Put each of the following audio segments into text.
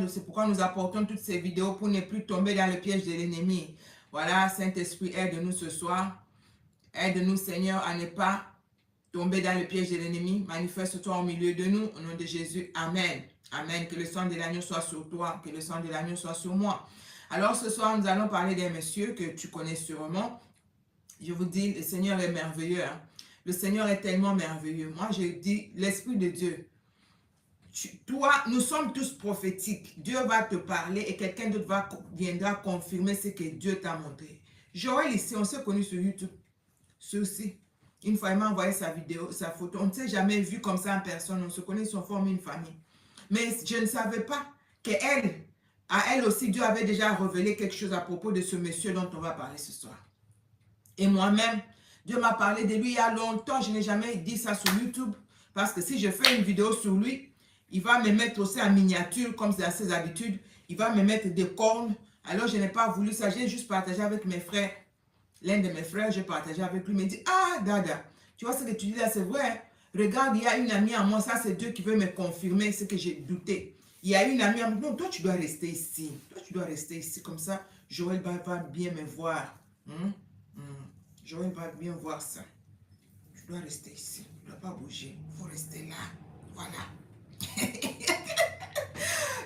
C'est pourquoi nous apportons toutes ces vidéos pour ne plus tomber dans le piège de l'ennemi. Voilà, Saint-Esprit, aide-nous ce soir. Aide-nous, Seigneur, à ne pas tomber dans le piège de l'ennemi. Manifeste-toi au milieu de nous. Au nom de Jésus, Amen. Amen. Que le sang de l'agneau soit sur toi. Que le sang de l'agneau soit sur moi. Alors, ce soir, nous allons parler d'un monsieur que tu connais sûrement. Je vous dis, le Seigneur est merveilleux. Hein? Le Seigneur est tellement merveilleux. Moi, je dis, l'Esprit de Dieu. Toi, nous sommes tous prophétiques. Dieu va te parler et quelqu'un d'autre viendra confirmer ce que Dieu t'a montré. Joël ici, on s'est connu sur YouTube. Ceci. Une fois, il m'a envoyé sa vidéo, sa photo. On ne s'est jamais vu comme ça en personne. On se connaît, on forme une famille. Mais je ne savais pas qu'elle, à elle aussi, Dieu avait déjà révélé quelque chose à propos de ce monsieur dont on va parler ce soir. Et moi-même, Dieu m'a parlé de lui il y a longtemps. Je n'ai jamais dit ça sur YouTube. Parce que si je fais une vidéo sur lui, il va me mettre aussi en miniature, comme c'est à ses habitudes. Il va me mettre des cornes. Alors, je n'ai pas voulu ça. J'ai juste partagé avec mes frères. L'un de mes frères, j'ai partagé avec lui. Il m'a dit, ah, Dada, tu vois ce que tu dis là, c'est vrai. Regarde, il y a une amie à moi. Ça, c'est Dieu qui veut me confirmer ce que j'ai douté. Il y a une amie à moi. Non, toi, tu dois rester ici. Toi, tu dois rester ici. Comme ça, Joël va bien me voir. Joël va bien voir ça. Tu dois rester ici. Tu ne dois pas bouger. Il faut rester là. Voilà.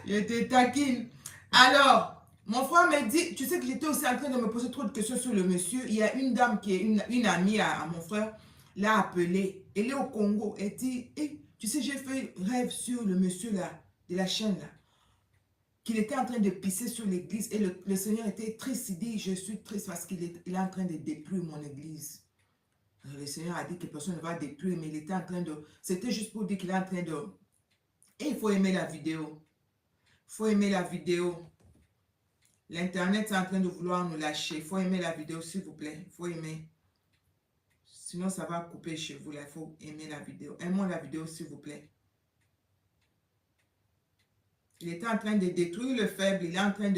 Je te taquine. Alors, mon frère me dit, tu sais que j'étais aussi en train de me poser trop de questions sur le monsieur. Il y a une dame qui est une amie à mon frère, l'a appelé. Elle est au Congo. Elle dit, hey, tu sais, j'ai fait rêve sur le monsieur là, de la chaîne là, qu'il était en train de pisser sur l'église. Et le Seigneur était triste. Il dit, je suis triste parce qu'il est en train de détruire mon église. Alors, le Seigneur a dit que personne ne va détruire, mais il était en train de... C'était juste pour dire qu'il est en train de... Et il faut aimer la vidéo. Il faut aimer la vidéo. L'Internet est en train de vouloir nous lâcher. Il faut aimer la vidéo, s'il vous plaît. Il faut aimer. Sinon, ça va couper chez vous. Là. Il faut aimer la vidéo. Aimons la vidéo, s'il vous plaît. Il était en train de détruire le faible. Il est en train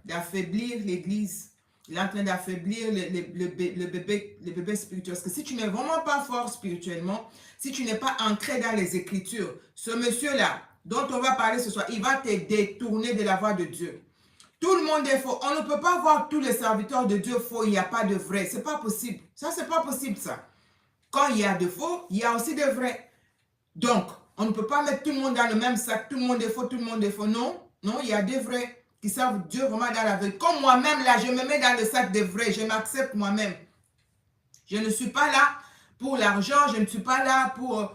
d'affaiblir l'église. Il est en train d'affaiblir le bébé spirituel. Parce que si tu n'es vraiment pas fort spirituellement, si tu n'es pas ancré dans les Écritures, ce monsieur-là, dont on va parler ce soir, il va te détourner de la voie de Dieu. Tout le monde est faux. On ne peut pas voir tous les serviteurs de Dieu faux. Il n'y a pas de vrai. C'est pas possible. Ça, c'est pas possible, ça. Quand il y a de faux, il y a aussi de vrai. Donc, on ne peut pas mettre tout le monde dans le même sac. Tout le monde est faux, tout le monde est faux. Non, non, il y a des vrais qui servent Dieu vraiment dans la vérité. Comme moi-même, là, je me mets dans le sac des vrais. Je m'accepte moi-même. Je ne suis pas là pour l'argent. Je ne suis pas là pour